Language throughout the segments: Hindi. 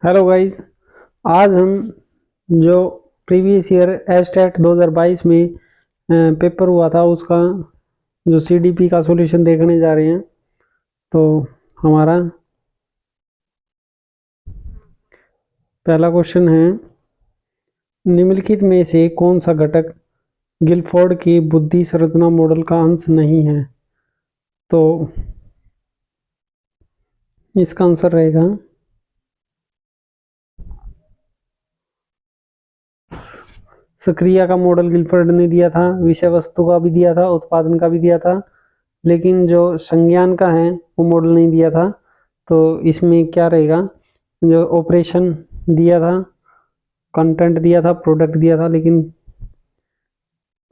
Hello guys. आज हम जो प्रीवियस ईयर एस्टेट 2022 में पेपर हुआ था उसका जो सीडीपी का सॉल्यूशन देखने जा रहे हैं। तो हमारा पहला क्वेश्चन है, निम्नलिखित में से कौन सा घटक गिलफोर्ड की बुद्धि संरचना मॉडल का अंश नहीं है? तो इसका आंसर रहेगा सक्रिया का मॉडल गिलफोर्ड ने दिया था, विषय वस्तु का भी दिया था, उत्पादन का भी दिया था, लेकिन जो संज्ञान का है वो मॉडल नहीं दिया था। तो इसमें क्या रहेगा, जो ऑपरेशन दिया था, कंटेंट दिया था, प्रोडक्ट दिया था, लेकिन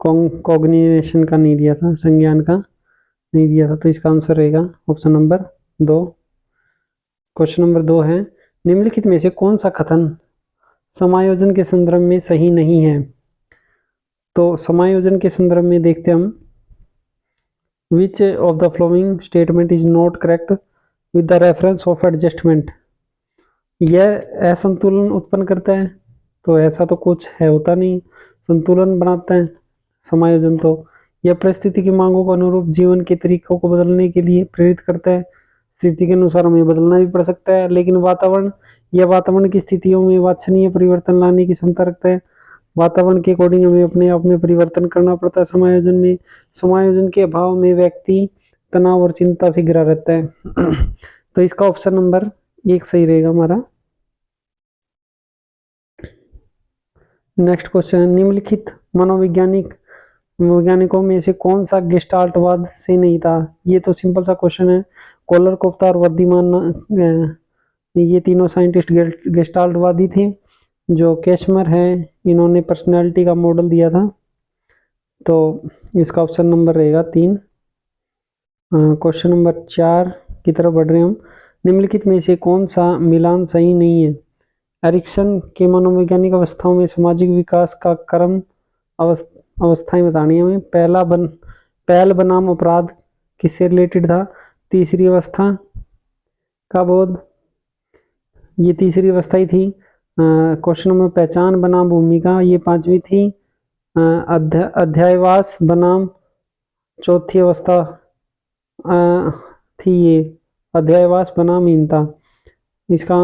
कॉग्निशन का नहीं दिया था, संज्ञान का नहीं दिया था। तो इसका आंसर रहेगा ऑप्शन नंबर 2। क्वेश्चन नंबर 2 है, निम्नलिखित में से कौन सा कथन समायोजन के संदर्भ में सही नहीं है? तो समायोजन के संदर्भ में देखते हम, which of the following statement is not correct with the reference of adjustment? यह असंतुलन उत्पन्न करता है, तो ऐसा तो कुछ है होता नहीं, संतुलन बनाता है समायोजन। तो यह परिस्थिति की मांगों को अनुरूप जीवन के तरीकों को बदलने के लिए प्रेरित करता है। स्थिति के अनुसार हमें बदलना भी पड़ सकता है, लेकिन वातावरण की स्थितियों में वांछनीय परिवर्तन लाने की क्षमता रखता है। वातावरण के अकॉर्डिंग हमें अपने आप में परिवर्तन करना पड़ता है। समायोजन के अभाव में व्यक्ति तनाव और चिंता से घिरा रहता है। तो इसका ऑप्शन नंबर 1 सही रहेगा हमारा। नेक्स्ट क्वेश्चन, निम्नलिखित वैज्ञानिकों में से कौन सा गेस्टाल्टवाद से नहीं था? ये तो सिंपल सा क्वेश्चन है। कोलर, कोफ्ता और वर्धमान, ये तीनों साइंटिस्ट गेस्टाल्टवादी थे। जो कैशमर है, इन्होंने पर्सनैलिटी का मॉडल दिया था। तो इसका ऑप्शन नंबर रहेगा 3। क्वेश्चन नंबर 4 की तरफ बढ़ रहे हैं हम। निम्नलिखित में से कौन सा मिलान सही नहीं है? एरिक्सन के मनोवैज्ञानिक अवस्थाओं में सामाजिक विकास का क्रम अवस्थाएं बतानी है हमें। पहल बनाम अपराध किससे रिलेटेड था? तीसरी अवस्था का बोध, ये तीसरी अवस्था ही थी। क्वेश्चन नंबर पहचान बनाम भूमिका, ये 5वीं थी। अध्यायवास बनाम चौथी अवस्था थी ये अध्यायवास बनाम हीनता। इसका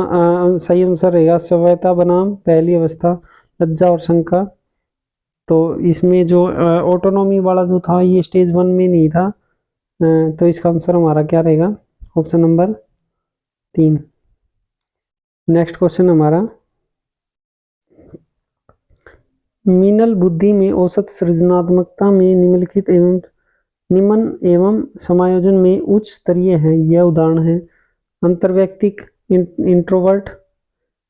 सही आंसर रहेगा स्वायत्ता बनाम पहली अवस्था लज्जा और शंका। तो इसमें जो ऑटोनॉमी वाला जो था ये स्टेज 1 में नहीं था। तो इसका आंसर हमारा क्या रहेगा? Option number 3। नेक्स्ट क्वेश्चन हमारा, मीनल बुद्धि में औसत सृजनात्मकता में निम्न एवं समायोजन में उच्च स्तरीय है। यह उदाहरण है अंतर्वैयक्तिक इंट्रोवर्ट,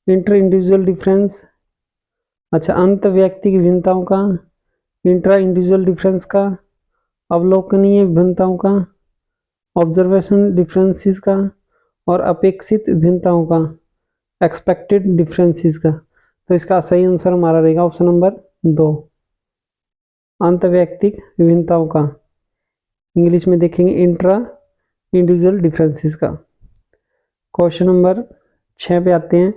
इंटर इंडिविजुअल डिफरेंस, अच्छा अंतर्वैयक्तिक भिन्नताओं का, इंट्रा इंडिविजुअल डिफरेंस का, अवलोकनीय भिन्नताओं का, ऑब्जर्वेशन डिफरेंसेस का, और अपेक्षित भिन्नताओं का, एक्सपेक्टेड डिफरेंसेस का। तो इसका सही आंसर हमारा रहेगा ऑप्शन नंबर 2, अंतर्वैयक्तिक विभिन्नताओं का। इंग्लिश में देखेंगे इंट्रा इंडिविजुअल डिफरेंसेस का। क्वेश्चन नंबर 6 पे आते हैं,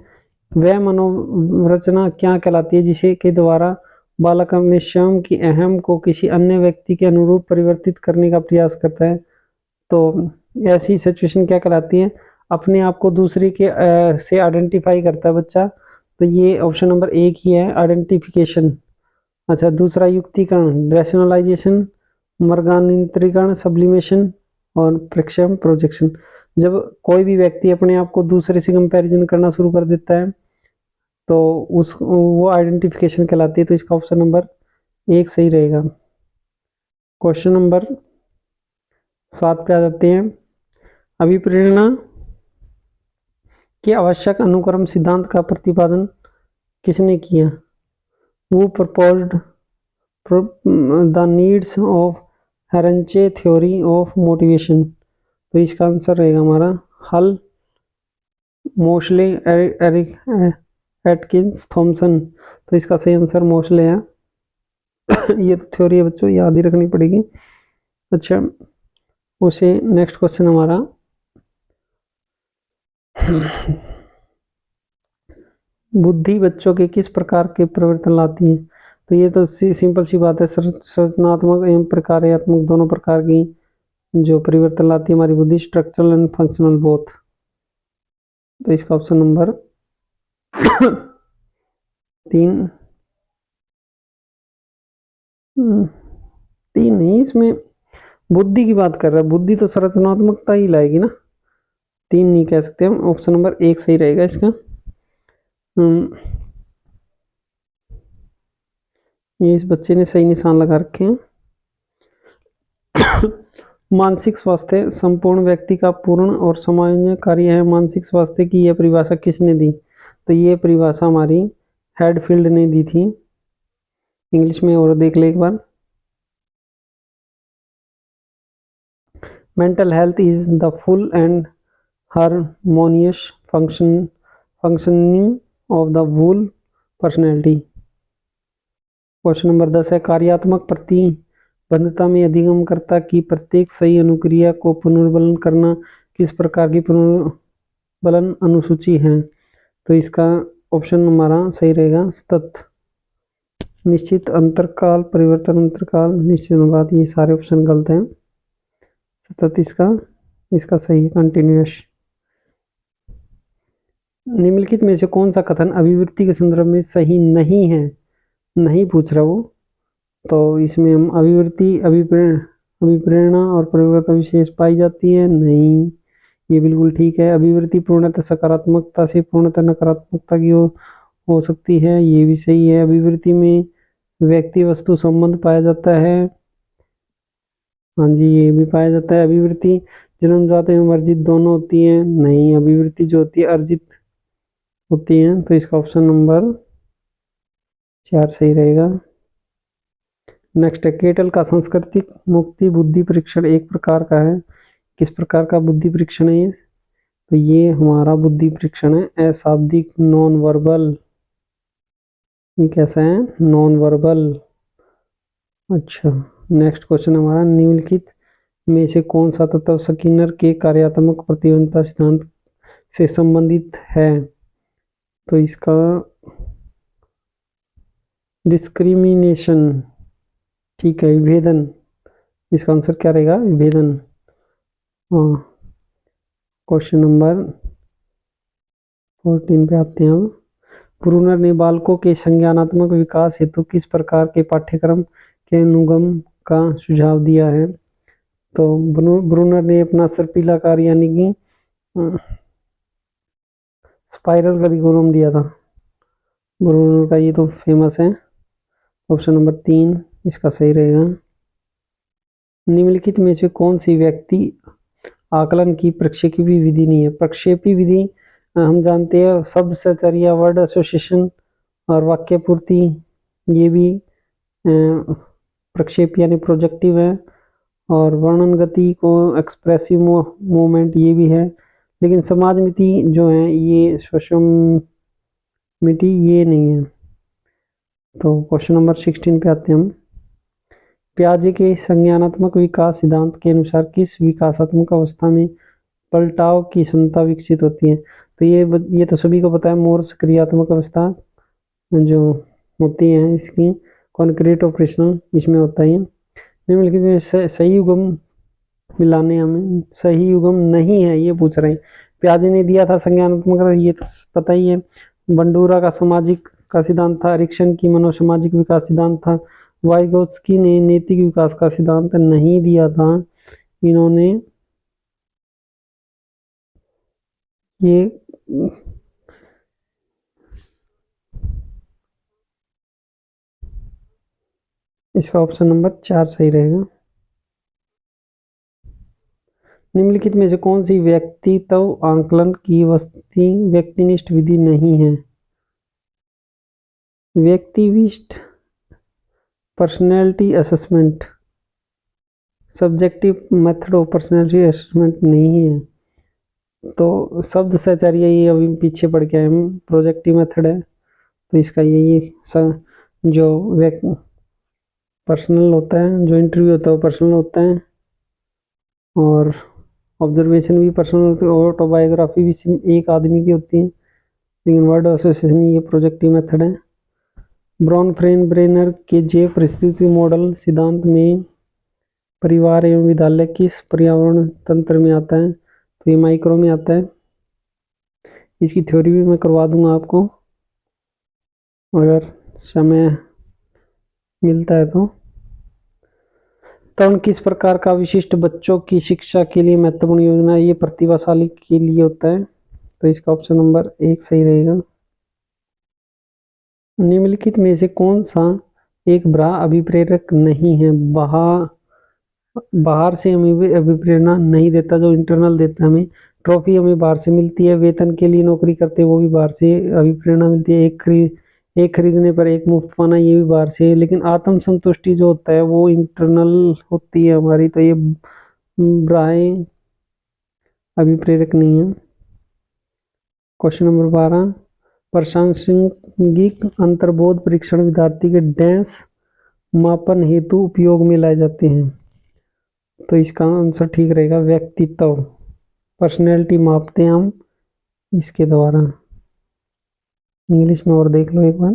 वह मनोरचना क्या कहलाती है जिसे के द्वारा बालक अपने स्वयं की अहम को किसी अन्य व्यक्ति के अनुरूप परिवर्तित करने का प्रयास करता है? तो ऐसी सिचुएशन क्या कहलाती है? अपने आप को दूसरे के से आइडेंटिफाई करता है बच्चा। तो ये ऑप्शन नंबर 1 ही है, आइडेंटिफिकेशन। अच्छा, दूसरा युक्तिकरण, रैशनलाइजेशन, मर्गान्तरीकरण, सब्लिमेशन, और प्रेक्षण प्रोजेक्शन। जब कोई भी व्यक्ति अपने आप को दूसरे से कंपैरिजन करना शुरू कर देता है तो वो आइडेंटिफिकेशन कहलाती है। तो इसका ऑप्शन नंबर 1 सही रहेगा। क्वेश्चन नंबर 7 पे आ जाते हैं, अभिप्रेरणा के आवश्यक अनुक्रम सिद्धांत का प्रतिपादन किसने किया? वो proposed the needs of hierarchy theory of motivation. तो इसका आंसर रहेगा हमारा हल, मोशले, एरिक एटकिंस, थॉमसन। तो इसका सही आंसर मोशले है। ये तो थ्योरी है बच्चों, याद ही रखनी पड़ेगी। अच्छा, उसे नेक्स्ट क्वेश्चन हमारा, बुद्धि बच्चों के किस प्रकार के परिवर्तन लाती है? तो ये तो सिंपल सी बात है, संरचनात्मक एवं प्रकार्यात्मक दोनों प्रकार की जो परिवर्तन लाती है हमारी बुद्धि, स्ट्रक्चरल एंड फंक्शनल बोथ। तो इसका ऑप्शन नंबर 3 3 नहीं, इसमें बुद्धि की बात कर रहा है, बुद्धि तो संरचनात्मकता ही लाएगी ना, 3 नहीं कह सकते हम, ऑप्शन नंबर 1 सही रहेगा इसका। ये इस बच्चे ने सही निशान लगा रखे हैं। मानसिक स्वास्थ्य संपूर्ण व्यक्ति का पूर्ण और सामान्य कार्य है। मानसिक स्वास्थ्य की यह परिभाषा किसने दी? तो ये परिभाषा हमारी हेडफील्ड ने दी थी। इंग्लिश में और देख ले एक बार। Mental health is the full and harmonious functioning of the whole personality. Question number 10 है, कार्यात्मक प्रतिबद्धता में अधिगमकर्ता की प्रत्येक सही अनुक्रिया को पुनर्बलन करना किस प्रकार की पुनर्बलन अनुसूची है? तो इसका ऑप्शन हमारा सही रहेगा सतत, निश्चित अंतरकाल, परिवर्तन अंतरकाल, निश्चित अनुपात। ये सारे ऑप्शन गलत हैं, सतत इसका सही है कंटिन्यूअस। निम्नलिखित में से कौन सा कथन अभिवृत्ति के संदर्भ में सही नहीं है? नहीं पूछ रहा वो, तो इसमें हम अभिवृत्ति, अभिप्रेरणा और परिवर्तन विशेष पाई जाती है, नहीं, ये बिल्कुल ठीक है। अभिवृत्ति पूर्णतः सकारात्मकता से पूर्णतः नकारात्मकता की हो सकती है, ये भी सही है। अभिवृत्ति में व्यक्ति वस्तु संबंध पाया जाता है, हाँ जी, ये भी पाया जाता है। अभिवृत्ति जन्मजात एवं अर्जित दोनों होती है, नहीं, अभिवृत्ति जो होती है अर्जित होती है। तो इसका ऑप्शन नंबर 4 सही रहेगा। नेक्स्ट है, केटल का सांस्कृतिक मुक्ति बुद्धि परीक्षण एक प्रकार का है। किस प्रकार का बुद्धि परीक्षण है ये? तो ये हमारा बुद्धि परीक्षण है अशाब्दिक, नॉन वर्बल। ये कैसा है? Non verbal. अच्छा, नेक्स्ट क्वेश्चन हमारा, निम्नलिखित में से कौन सा तत्व स्किनर के कार्यात्मक प्रतिबद्धता सिद्धांत से संबंधित है? तो इसका डिस्क्रिमिनेशन, ठीक है, विभेदन, इसका आंसर क्या रहेगा? विभेदन। क्वेश्चन नंबर 14 पे आते हैं हम। ब्रूनर ने बालकों के संज्ञानात्मक विकास हेतु किस प्रकार के पाठ्यक्रम के अनुगम का सुझाव दिया है? तो ब्रूनर ने अपना सर्पिलाकार यानी कि स्पाइरल करिकुलम दिया था ब्रूनर का, ये तो फेमस है। ऑप्शन नंबर 3 इसका सही रहेगा। निम्नलिखित में से कौन सी व्यक्ति आकलन की प्रक्षेपी विधि नहीं है? प्रक्षेपी विधि हम जानते हैं, शब्द सहचर्या, वर्ड एसोसिएशन और वाक्य पूर्ति, ये भी प्रक्षेप यानी प्रोजेक्टिव है। और वर्णन गति को एक्सप्रेसिव मूवमेंट, ये भी है। लेकिन समाजमिति जो है, ये सोशियोमिति, ये नहीं है। तो क्वेश्चन नंबर 16 पे आते हैं हम। पियाजे के संज्ञानात्मक विकास सिद्धांत के अनुसार किस विकासात्मक अवस्था में पलटाव की क्षमता विकसित होती है? तो ये तो सभी को पता है, मोर्स क्रियात्मक अवस्था जो होती है इसकी कॉन्क्रीट ऑपरेशनल, इसमें होता है। निम्नलिखित में सही युग्म मिलाने, हमें सही युग्म नहीं है ये पूछ रहे हैं। पियाजे ने दिया था संज्ञानात्मक, ये तो पता ही है। बंडूरा का सामाजिक का सिद्धांत था, एरिक्सन की मनोसामाजिक विकास सिद्धांत था, वाइगोत्स्की ने नैतिक विकास का सिद्धांत नहीं दिया था। इन्होंने ये इसका ऑप्शन नंबर 4 सही रहेगा। निम्नलिखित में से कौन सी व्यक्तित्व आकलन की व्यक्तिनिष्ठ विधि नहीं है? व्यक्तिनिष्ठ personality assessment, subjective method of personality assessment नहीं है। तो शब्द सहचर्या, ये अभी पीछे पड़ गया है, प्रोजेक्टिव मेथड है। तो इसका यही जो पर्सनल होता है, जो इंटरव्यू होता है वो पर्सनल होता है, और ऑब्जर्वेशन भी पर्सनल होती है, ऑटोबायोग्राफी भी एक आदमी की होती है। लेकिन वर्ड एसोसिएशन ये प्रोजेक्टिव मेथड है। ब्रॉनफ्रेन-ब्रेनर के जैव परिस्थिति मॉडल सिद्धांत में परिवार एवं विद्यालय किस पर्यावरण तंत्र में आता है? तो ये माइक्रो में आता है। इसकी थ्योरी भी मैं करवा दूंगा आपको अगर समय मिलता है तो। तरुण किस प्रकार का विशिष्ट बच्चों की शिक्षा के लिए महत्वपूर्ण योजना है? ये प्रतिभाशाली के लिए होता है। तो इसका ऑप्शन नंबर 1 सही रहेगा। निम्नलिखित में से कौन सा एक बड़ा अभिप्रेरक नहीं है? बाहर से हमें अभिप्रेरणा नहीं देता, जो इंटरनल देता है हमें। ट्रॉफी हमें बाहर से मिलती है, वेतन के लिए नौकरी करते हैं वो भी बाहर से अभिप्रेरणा मिलती है, एक खरीदने पर एक मुफ्त पाना ये भी बाहर से है। लेकिन आत्म संतुष्टि जो होता है वो इंटरनल होती है हमारी, तो ये बाह्य अभिप्रेरक नहीं है। क्वेश्चन नंबर 12, प्रासंगिक अंतर्बोध परीक्षण विद्यार्थी के डैश मापन हेतु उपयोग में लाए जाते हैं? तो इसका आंसर ठीक रहेगा व्यक्तित्व, पर्सनैलिटी मापते हैं हम इसके द्वारा। इंग्लिश में और देख लो एक बार,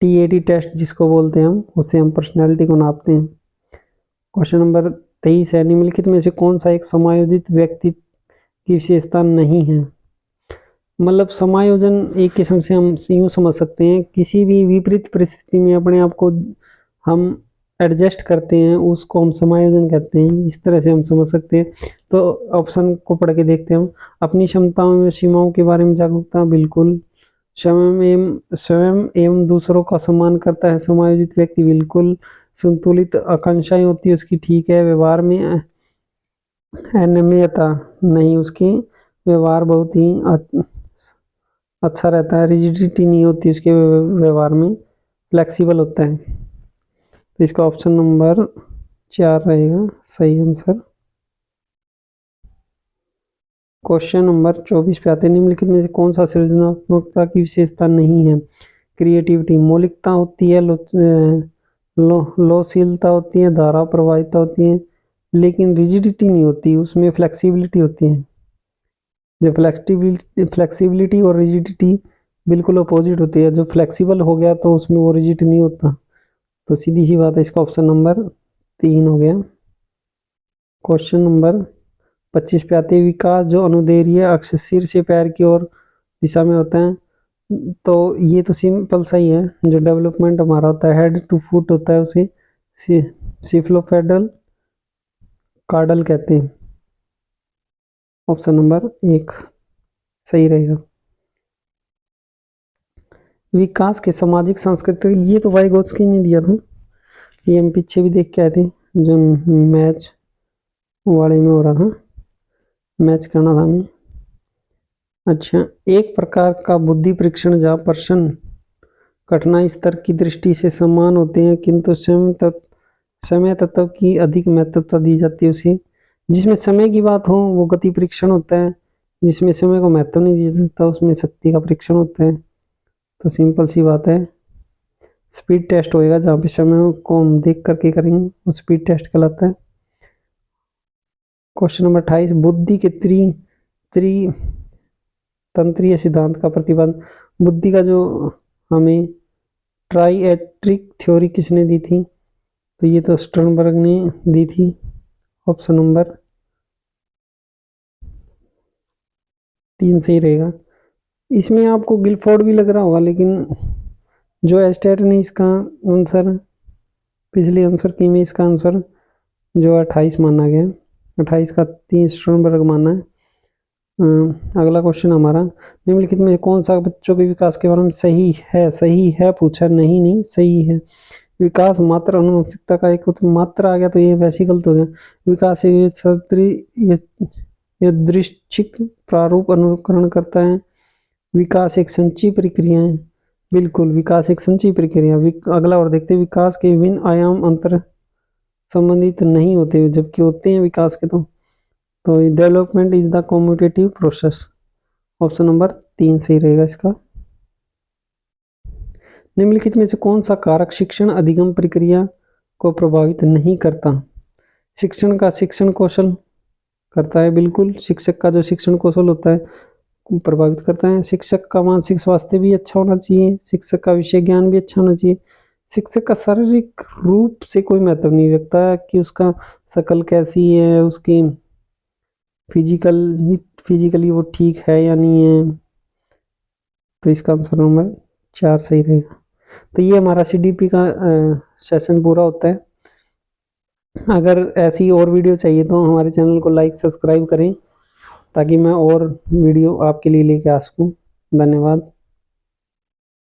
TAT टेस्ट जिसको बोलते हैं हम, उससे हम पर्सनैलिटी को नापते हैं। क्वेश्चन नंबर 23 है, निम्नलिखित में से कौन सा एक समायोजित व्यक्ति की विशेषता नहीं है? मतलब समायोजन एक किस्म से हम यूँ समझ सकते हैं, किसी भी विपरीत परिस्थिति में अपने आप को हम एडजस्ट करते हैं, उसको हम समायोजन कहते हैं। इस तरह से हम समझ सकते हैं। तो ऑप्शन को पढ़ के देखते हैं हम। अपनी क्षमताओं में सीमाओं के बारे में जागरूकता, बिल्कुल। स्वयं एवं दूसरों का सम्मान करता है समायोजित व्यक्ति, बिल्कुल। संतुलित आकांक्षाएं होती है उसकी, ठीक है। व्यवहार में अनम्यता नहीं, उसके व्यवहार बहुत ही अच्छा रहता है। रिजिडिटी नहीं होती उसके व्यवहार में, फ्लेक्सिबल होता है। तो इसका ऑप्शन नंबर 4 रहेगा सही आंसर। क्वेश्चन नंबर 24 पे आते हैं, निम्नलिखित में से कौन सा सृजनात्मकता की विशेषता नहीं है? क्रिएटिविटी, मौलिकता होती है, लोचशीलता होती है, धारा प्रवाहिता होती है, लेकिन रिजिडिटी नहीं होती, उसमें फ्लेक्सिबिलिटी होती है। जो फ्लेक्सिबिलिटी और रिजिडिटी बिल्कुल अपोजिट होती है। जो फ्लेक्सिबल हो गया तो उसमें वो रिजिड नहीं होता। तो सीधी सी बात है, इसका ऑप्शन नंबर 3 हो गया। क्वेश्चन नंबर 25 पे आते हैं, विकास जो अनुदैर्ध्य अक्ष सिर से पैर की ओर दिशा में होता है, तो ये तो सिंपल सही है। जो डेवलपमेंट हमारा होता है हेड टू फुट होता है, उसे सिफ्लोपेडल कार्डल कहते हैं। ऑप्शन नंबर 1 सही रहेगा। विकास के सामाजिक सांस्कृतिक, ये तो वाइगोत्स्की ने दिया था, ये हम पीछे भी देख के आए थे जो मैच वाले में हो रहा था, मैच करना था हमें। अच्छा, एक प्रकार का बुद्धि परीक्षण जहाँ प्रश्न कठिनाई स्तर की दृष्टि से समान होते हैं किंतु समय तत्व की अधिक महत्वता दी जाती है उसे। जिसमें समय की बात हो वो गति परीक्षण होता है, जिसमें समय को महत्व नहीं दिया जाता उसमें शक्ति का परीक्षण होता है। तो सिंपल सी बात है, स्पीड टेस्ट होएगा जहाँ पे समय को हम देख करके करेंगे वो स्पीड टेस्ट कहलाता है। क्वेश्चन नंबर 28, बुद्धि के त्रितंत्रीय सिद्धांत का प्रतिपादन। बुद्धि का जो हमें ट्राइएट्रिक थ्योरी किसने दी थी? तो ये तो स्टर्नबर्ग ने दी थी। ऑप्शन नंबर 3 सही रहेगा। इसमें आपको गिलफोर्ड भी लग रहा होगा, लेकिन जो एस्टेट ने इसका आंसर पिछले आंसर की में इसका आंसर जो 28 माना गया, 28 का 3 स्टर्नबर्ग माना है। अगला क्वेश्चन हमारा, निम्नलिखित में कौन सा बच्चों के विकास के बारे में सही है पूछा, नहीं सही है। विकास मात्र अनुवांशिकता का एक मात्र आ गया तो ये वैसे गलत हो गया। विकास यादृच्छिक प्रारूप अनुकरण करता है। विकास एक संचयी प्रक्रिया है, बिल्कुल विकास एक संचयी प्रक्रिया। अगला और देखते हैं, विकास के विभिन्न आयाम अंतर संबंधित नहीं होते जबकि होते हैं विकास के। तो development is the commutative process. Option number 3 सही रहेगा इसका। निम्नलिखित में से कौन सा कारक शिक्षण अधिगम प्रक्रिया को प्रभावित नहीं करता? शिक्षण का शिक्षण कौशल करता है, बिल्कुल। शिक्षक का जो शिक्षण कौशल होता है प्रभावित करता है। शिक्षक का मानसिक स्वास्थ्य भी अच्छा होना चाहिए, शिक्षक का विषय ज्ञान भी अच्छा होना चाहिए। शिक्षक का शारीरिक रूप से कोई महत्व नहीं रखता कि उसका शक्ल कैसी है, उसकी फिजिकली वो ठीक है या नहीं है। तो इसका आंसर नंबर 4 सही रहेगा। तो ये हमारा सीडीपी का सेशन पूरा होता है। अगर ऐसी और वीडियो चाहिए तो हमारे चैनल को लाइक सब्सक्राइब करें ताकि मैं और वीडियो आपके लिए लेके आ सकूँ। धन्यवाद।